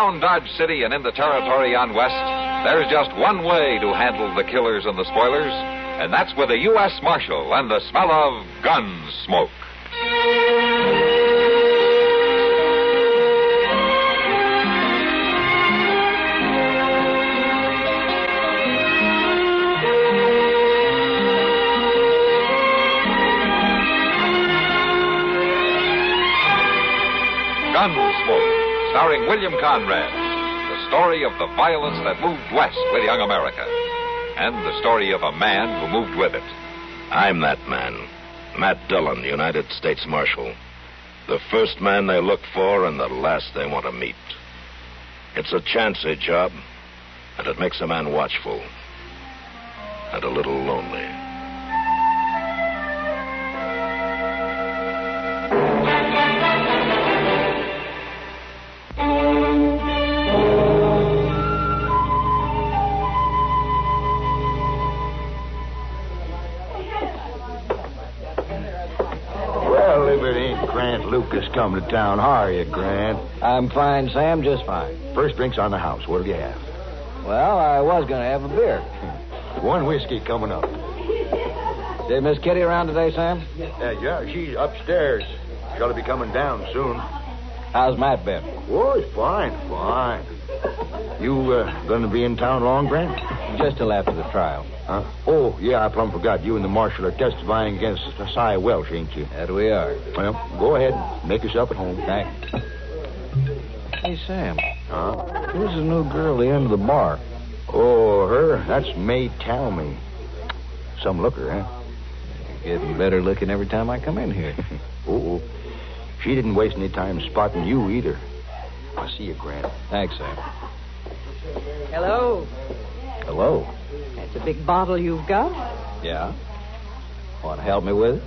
around Dodge City and in the territory on West, there's just one way to handle the killers and the spoilers, and that's with a U.S. Marshal and the smell of Gunsmoke. Gunsmoke, starring William Conrad. The story of the violence that moved west with young America. And the story of a man who moved with it. I'm that man. Matt Dillon, United States Marshal. The first man they look for and the last they want to meet. It's a chancy job, and it makes a man watchful. And a little lonely. Lucas come to town. How are you, Grant? I'm fine, Sam, just fine. First drink's on the house. What'll you have? Well, I was going to have a beer. One whiskey coming up. Is Miss Kitty around today, Sam? Yeah, she's upstairs. She'll be coming down soon. How's Matt been? Oh, he's fine. You going to be in town long, Grant? Just till after the trial. Huh? Oh, yeah, I plumb forgot. You and the marshal are testifying against Cy Welch, ain't you? That we are. Well, go ahead. Make yourself at home. Thanks. Hey, Sam. Huh? Who's the new girl at the end of the bar? Oh, her? That's May Talmy. Some looker, huh? You're getting better looking every time I come in here. Oh, she didn't waste any time spotting you either. I'll see you, Grant. Thanks, Sam. Hello. Hello. That's a big bottle you've got. Yeah? Want to help me with it?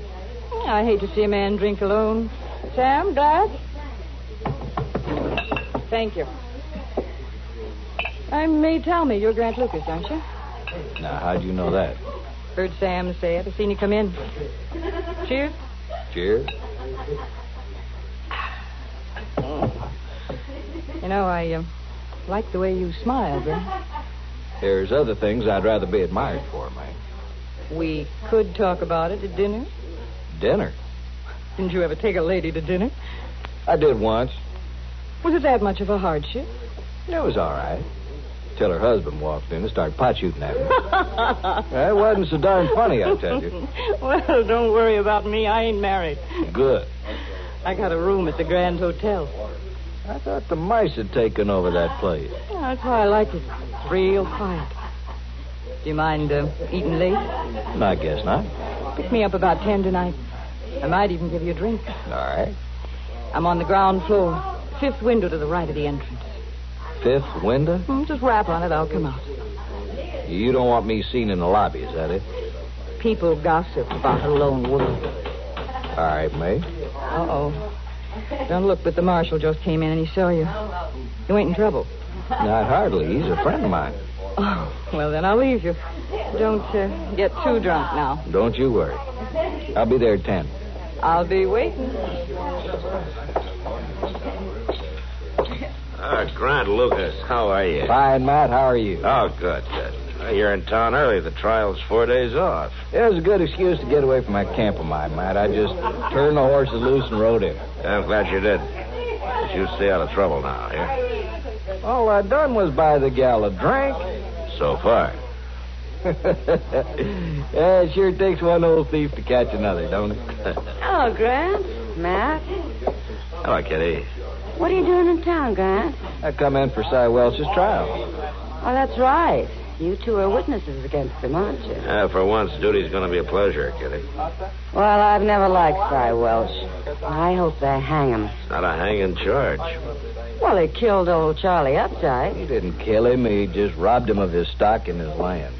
I hate to see a man drink alone. Sam, glass? Thank you. May tell me you're Grant Lucas, aren't you? Now, how'd you know that? Heard Sam say it. I seen you come in. Cheers. Cheers. You know, I like the way you smile, Grant. There's other things I'd rather be admired for, man. We could talk about it at dinner. Dinner? Didn't you ever take a lady to dinner? I did once. Was it that much of a hardship? It was all right. Till her husband walked in and started pot shooting at me. That wasn't so darn funny, I tell you. Well, don't worry about me. I ain't married. Good. I got a room at the Grand Hotel. I thought the mice had taken over that place. Yeah, that's why I like it. It's real quiet. Do you mind eating late? I guess not. Pick me up about 10 tonight. I might even give you a drink. All right. I'm on the ground floor. Fifth window to the right of the entrance. Fifth window? Just rap on it. I'll come out. You don't want me seen in the lobby, is that it? People gossip about a lone wolf. All right, May. Uh-oh. Don't look, but the marshal just came in and he saw you. You ain't in trouble. Not hardly. He's a friend of mine. Oh, well, then I'll leave you. Don't get too drunk now. Don't you worry. I'll be there at 10. I'll be waiting. Grant Lucas, how are you? Fine, Matt. How are you? Oh, good. You're in town early. The trial's 4 days off. It was a good excuse to get away from that camp of mine, Matt. I just turned the horses loose and rode in. I'm glad you did. But you stay out of trouble now, yeah? All I done was buy the gal a drink. So far. Yeah, it sure takes one old thief to catch another, don't it? Hello, Grant. Matt. Hello, Kitty. What are you doing in town, Grant? I come in for Cy Welch's trial. Oh, that's right. You two are witnesses against him, aren't you? For once, duty's going to be a pleasure, Kitty. Well, I've never liked Cy Welch. I hope they hang him. It's not a hanging charge. Well, he killed old Charlie Updike. He didn't kill him. He just robbed him of his stock and his land.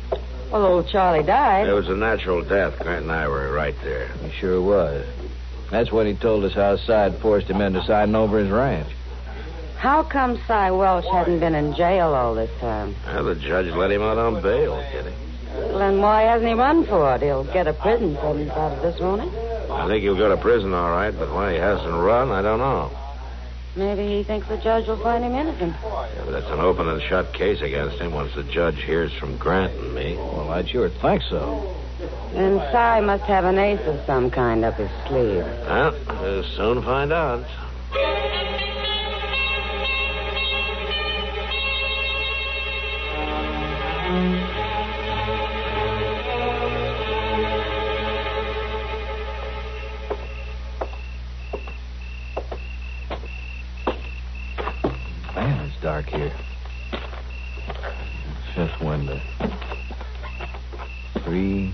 Well, old Charlie died. It was a natural death. Grant and I were right there. He sure was. That's when he told us how Cy had forced him into signing over his ranch. How come Cy Welch hadn't been in jail all this time? Well, the judge let him out on bail, Kitty. Well, then why hasn't he run for it? He'll get a prison sentence out of this, won't he? I think he'll go to prison all right, but why he hasn't run, I don't know. Maybe he thinks the judge will find him innocent. Yeah, but that's an open and shut case against him once the judge hears from Grant and me. Well, I'd sure think so. And Cy must have an ace of some kind up his sleeve. Well, we'll soon find out. Man, it's dark here. Fifth window. 3,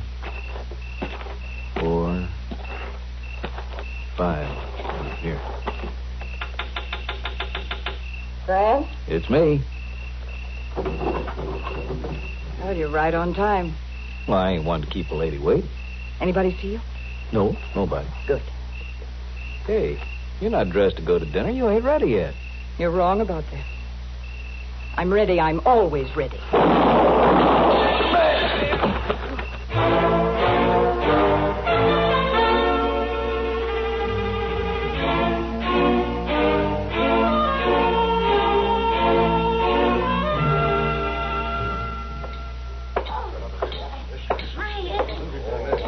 4, 5. Here. Fran? It's me. Well, you're right on time. Well, I ain't one to keep a lady waiting. Anybody see you? No, nobody. Good. Hey, you're not dressed to go to dinner. You ain't ready yet. You're wrong about that. I'm ready. I'm always ready.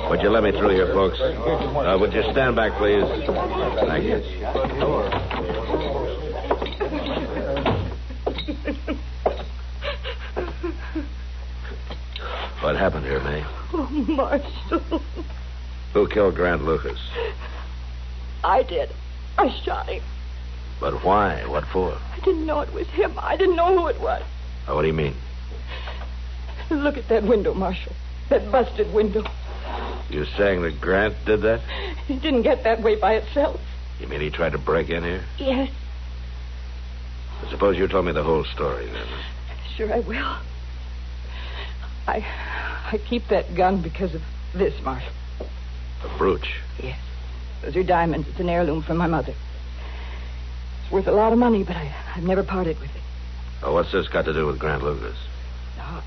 Would you let me through here, folks? Would you stand back, please? Thank you. What happened here, May? Oh, Marshal. Who killed Grant Lucas? I did. I shot him. But why? What for? I didn't know it was him. I didn't know who it was. What do you mean? Look at that window, Marshal. That busted window. You saying that Grant did that? It didn't get that way by itself. You mean he tried to break in here? Yes. I suppose you told me the whole story, then. Sure I will. I keep that gun because of this, Marshal. A brooch? Yes. Those are diamonds. It's an heirloom from my mother. It's worth a lot of money, but I've never parted with it. Oh, what's this got to do with Grant Lucas? No.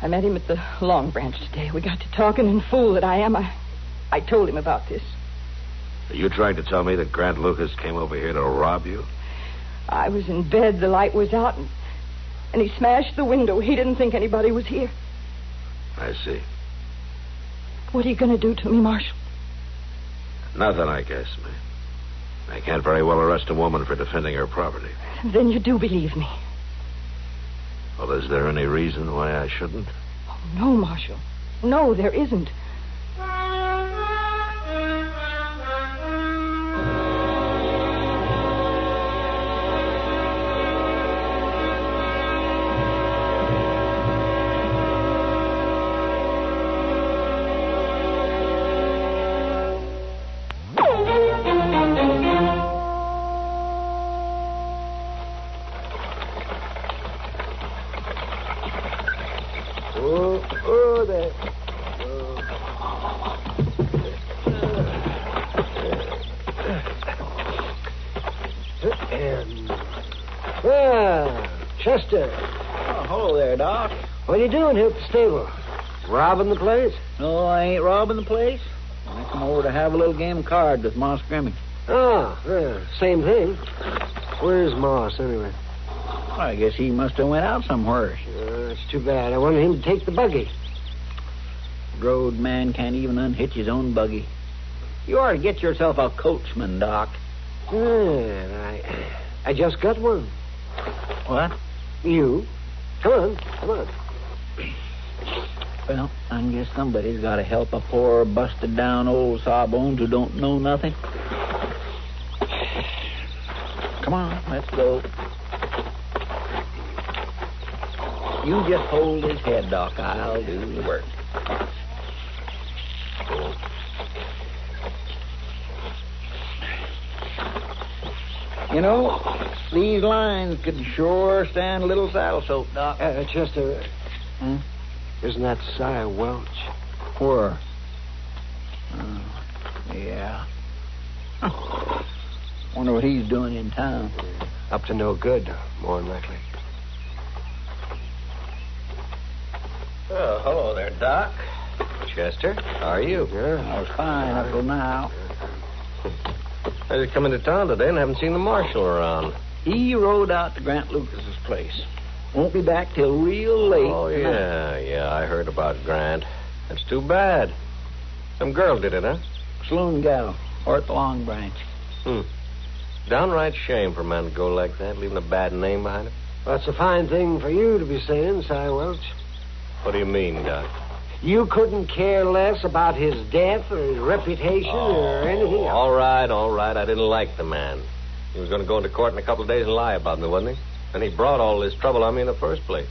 I met him at the Long Branch today. We got to talking, and fool that I am, I told him about this. Are you trying to tell me that Grant Lucas came over here to rob you? I was in bed. The light was out, and he smashed the window. He didn't think anybody was here. I see. What are you going to do to me, Marshal? Nothing, I guess, man. I can't very well arrest a woman for defending her property. Then you do believe me. Well, is there any reason why I shouldn't? Oh, no, Marshal. No, there isn't. Chester. Oh, hello there, Doc. What are you doing here at the stable? Robbing the place? No, I ain't robbing the place. I come over to have a little game of cards with Moss Grimmy. Oh, yeah, same thing. Where's Moss, anyway? Well, I guess he must have went out somewhere. That's too bad. I wanted him to take the buggy. Road man can't even unhitch his own buggy. You ought to get yourself a coachman, Doc. Yeah, I just got one. What? You. Come on. Well, I guess somebody's got to help a poor, busted-down old sawbones who don't know nothing. Come on, let's go. You just hold his head, Doc. I'll do the work. You know, these lines could sure stand a little saddle soap, Doc. Chester, isn't that Cy Welch? Where? Yeah. Wonder what he's doing in town. Up to no good, more than likely. Oh, hello there, Doc. Chester, how are you? I was fine up till now. I just come into town today and haven't seen the marshal around. He rode out to Grant Lucas's place. Won't be back till real late. Oh, yeah, I heard about Grant. That's too bad. Some girl did it, huh? Saloon gal, or at the Long Branch. Downright shame for a man to go like that, leaving a bad name behind him. That's a fine thing for you to be saying, Si Welch. What do you mean, Doc? You couldn't care less about his death or his reputation or anything else. All right. I didn't like the man. He was going to go into court in a couple of days and lie about me, wasn't he? And he brought all this trouble on me in the first place.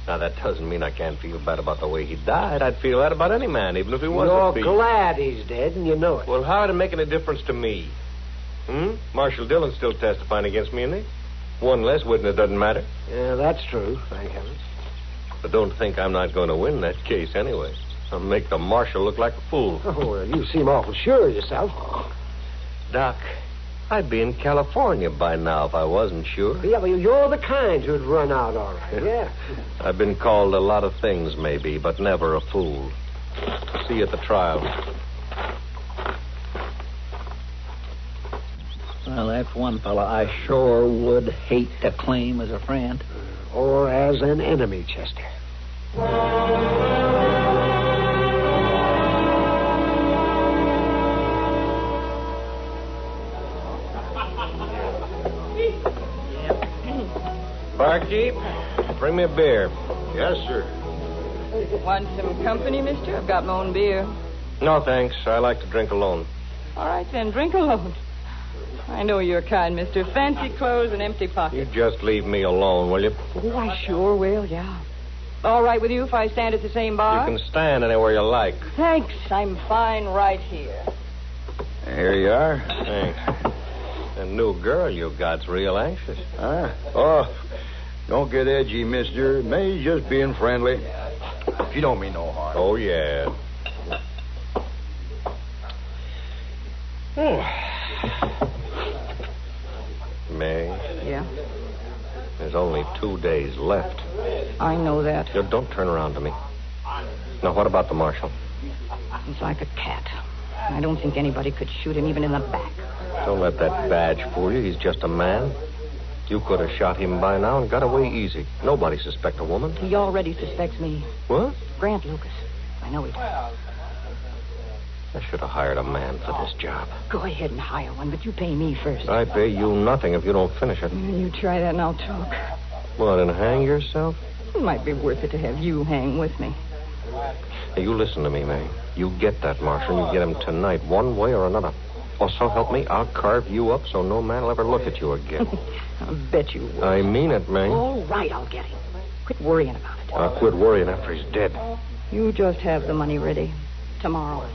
Now, that doesn't mean I can't feel bad about the way he died. I'd feel that about any man, even if he wasn't. You're glad he's dead, and you know it. Well, how did it make any difference to me? Marshal Dillon's still testifying against me, isn't he? One less witness doesn't matter. Yeah, that's true, thank heavens. But don't think I'm not going to win that case anyway. I'll make the marshal look like a fool. Oh, well, you seem awful sure of yourself. Doc, I'd be in California by now if I wasn't sure. Yeah, well, you're the kind who'd run out all right, yeah. I've been called a lot of things, maybe, but never a fool. See you at the trial. Well, that's one fella I sure would hate to claim as a friend. Or as an enemy, Chester. Barkeep, bring me a beer. Yes, sir. Want some company, mister? I've got my own beer. No, thanks. I like to drink alone. All right, then, drink alone. I know you're kind, mister. Fancy clothes and empty pockets. You just leave me alone, will you? Oh, I sure will, yeah. All right with you if I stand at the same bar? You can stand anywhere you like. Thanks. I'm fine right here. Here you are. Thanks. That new girl you got's real anxious. Oh, don't get edgy, mister. May's just being friendly. She don't mean no harm. Oh, yeah. May, Yeah? there's only 2 days left. I know that. Don't turn around to me. Now, what about the marshal? He's like a cat. I don't think anybody could shoot him even in the back. Don't let that badge fool you. He's just a man. You could have shot him by now and got away easy. Nobody suspect a woman. He already suspects me. What? Grant Lucas. I know he does. I should have hired a man for this job. Go ahead and hire one, but you pay me first. I pay you nothing if you don't finish it. You try that and I'll talk. What, and hang yourself? It might be worth it to have you hang with me. Hey, you listen to me, May. You get that marshal, and you get him tonight, one way or another. Or so help me, I'll carve you up so no man will ever look at you again. I'll bet you will. I mean it, May. All right, I'll get him. Quit worrying about it. I'll quit worrying after he's dead. You just have the money ready. Tomorrow.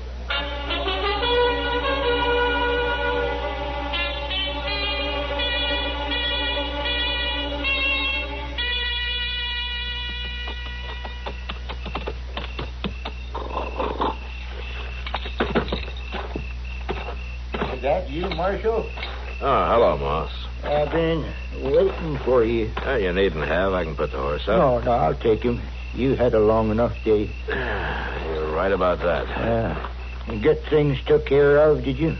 Is that you, Marshal? Oh, hello, Moss. I've been waiting for you. You needn't have. I can put the horse up. No, I'll take him. You had a long enough day. You're right about that. You get things took care of, did you?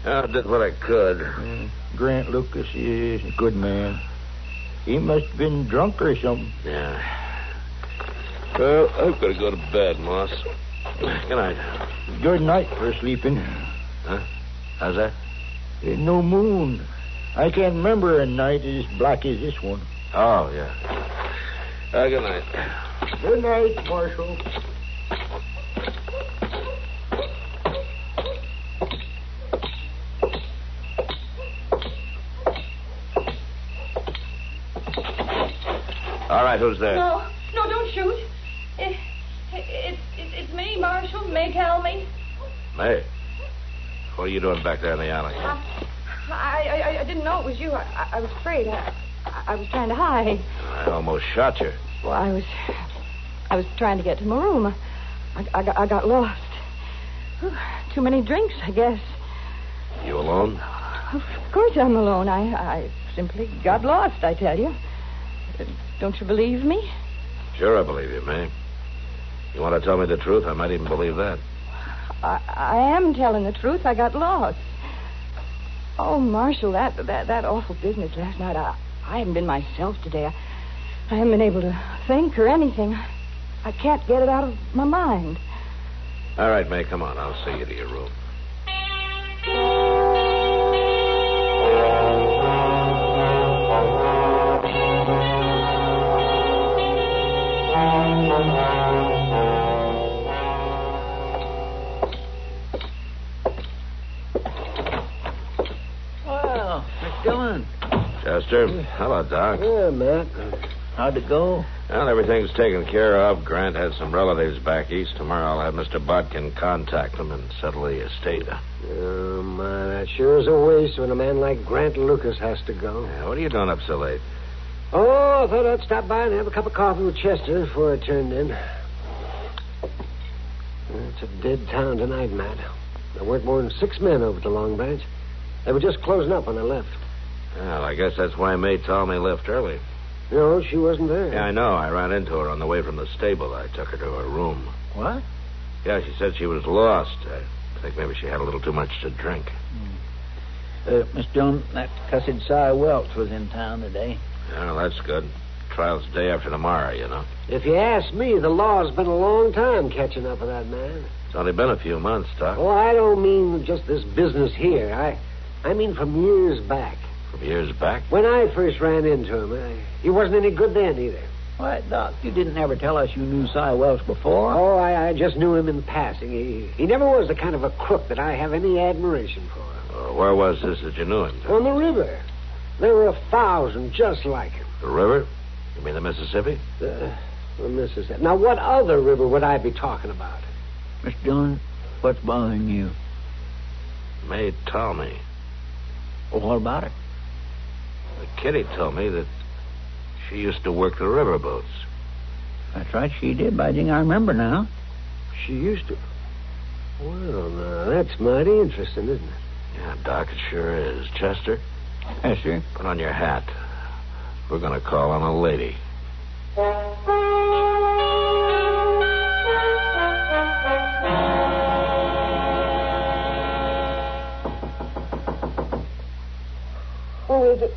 I did what I could. Grant Lucas is a good man. He must have been drunk or something. Yeah. Well, I've got to go to bed, Moss. Good night. Good night for sleeping. Huh? How's that? There's no moon. I can't remember a night as black as this one. Oh, yeah. Good night. Good night, Marshal. All right, who's there? No, don't shoot. It's me, Marshal. May Calmy. May. What are you doing back there in the alley? I didn't know it was you. I was afraid. I was trying to hide. I almost shot you. Well, I was trying to get to my room. I got lost. Too many drinks, I guess. You alone? Of course I'm alone. I simply got lost, I tell you. Don't you believe me? Sure, I believe you, May. You want to tell me the truth? I might even believe that. I am telling the truth. I got lost. Oh, Marshal, that awful business last night. I haven't been myself today. I haven't been able to think or anything. I can't get it out of my mind. All right, May, come on. I'll see you to your room. Well, Miss Dillon. Chester. Hello, Doc. Yeah, Matt. How'd it go? Well, everything's taken care of. Grant has some relatives back east. Tomorrow I'll have Mr. Bodkin contact them and settle the estate. Oh, my, that sure is a waste when a man like Grant Lucas has to go. Yeah, what are you doing up so late? Oh, I thought I'd stop by and have a cup of coffee with Chester before I turned in. It's a dead town tonight, Matt. There weren't more than 6 men over at the Long Branch. They were just closing up when I left. Well, I guess that's why May told me left early. No, she wasn't there. Yeah, I know. I ran into her on the way from the stable. I took her to her room. What? Yeah, she said she was lost. I think maybe she had a little too much to drink. Miss Dillon, that cussed Cy Welch was in town today. Well, that's good. Trial's the day after tomorrow, you know. If you ask me, the law's been a long time catching up with that man. It's only been a few months, Doc. Oh, I don't mean just this business here. I mean from years back. From years back? When I first ran into him, he wasn't any good then either. Why, Doc, you didn't ever tell us you knew Cy Welch before. Oh, I just knew him in passing. He never was the kind of a crook that I have any admiration for. Where was this that you knew him? On the river. There were 1,000 just like him. The river? You mean the Mississippi? The Mississippi. Now, what other river would I be talking about? Miss Dillon, what's bothering you? May told me. Well, what about it? Kitty told me that she used to work the riverboats. That's right, she did, by jing, I remember now. She used to. Well, now, that's mighty interesting, isn't it? Yeah, Doc, it sure is. Chester? Yes, sir. Put on your hat. We're going to call on a lady. Who is it?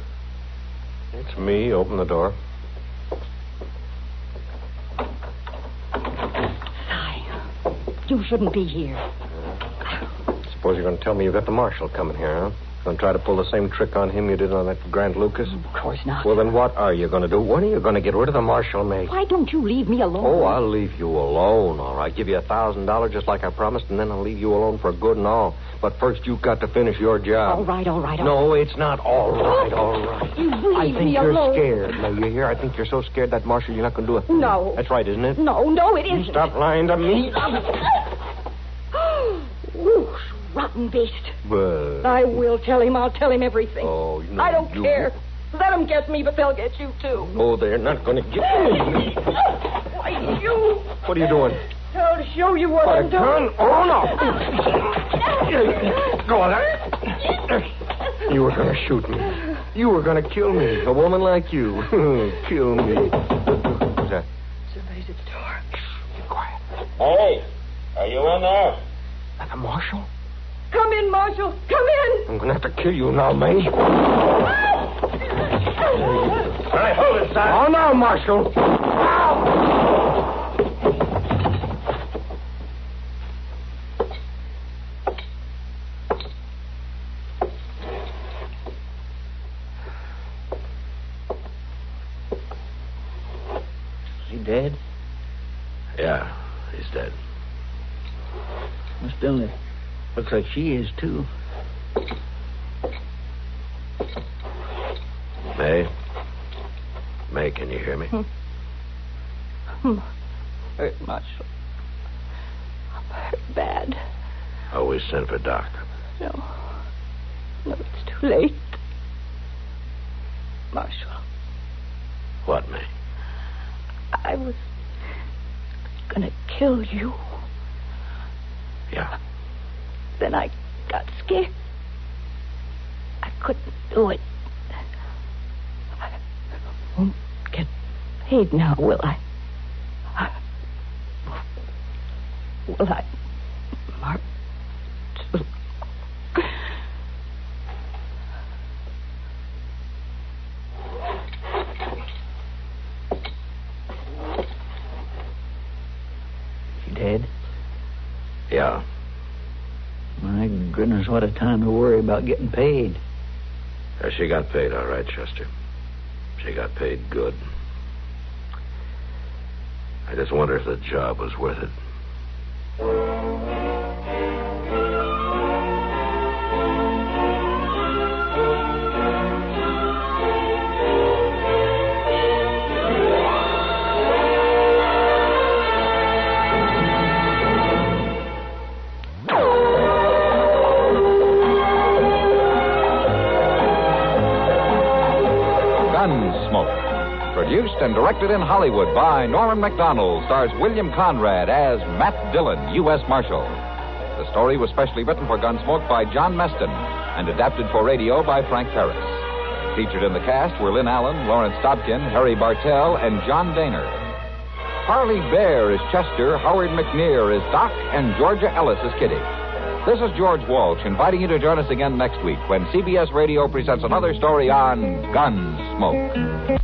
It's me. Open the door. You shouldn't be here. Suppose you're going to tell me you got the marshal coming here, huh? Going to try to pull the same trick on him you did on that Grant Lucas? Of course not. Well, then what are you going to do? When are you going to get rid of the marshal, May? Why don't you leave me alone? Oh, I'll leave you alone, all right. Give you $1,000 just like I promised, and then I'll leave you alone for good and all. But first, you've got to finish your job. All right. No, it's not all right. You leave I think me you're alone. scared. Now, you hear? I think you're so scared that marshal, you're not going to do a thing. No. That's right, isn't it? No, it isn't. You stop lying to me. Whoosh, rotten beast. But... I will tell him. I'll tell him everything. Oh, no, I don't you... care. Let them get me, but they'll get you, too. Oh, they're not going to get me. Why, you... What are you doing? I'll show you what I'm doing. Gun? Oh, no. Go on. You were going to shoot me. You were going to kill me. A woman like you. Kill me. What's that? Somebody's at the door. Be quiet. Hey, are you in there? That the marshal? Come in, Marshal. Come in. I'm going to have to kill you now, May. All right, hold it, son. Oh, no, Marshal. Is he dead? Yeah, he's dead. Miss Dillon, looks like she is, too. May, can you hear me? Hurt, Marshal. I'm hurt bad. Always send for Doc. No, it's too late. Marshal, What, May? I was gonna kill you. Yeah. Then I got scared. I couldn't do it. I won't get paid now, will I? Will I, Mark? dead? Yeah. My goodness, what a time to worry about getting paid. She got paid all right, Chester. She got paid good. I just wonder if the job was worth it. Gunsmoke. Produced and directed in Hollywood by Norman Macdonnell, stars William Conrad as Matt Dillon, U.S. Marshal. The story was specially written for Gunsmoke by John Meston and adapted for radio by Frank Paris. Featured in the cast were Lynn Allen, Lawrence Dobkin, Harry Bartell, and John Daner. Harley Bear is Chester, Howard McNear is Doc, and Georgia Ellis is Kitty. This is George Walsh inviting you to join us again next week when CBS Radio presents another story on Gunsmoke.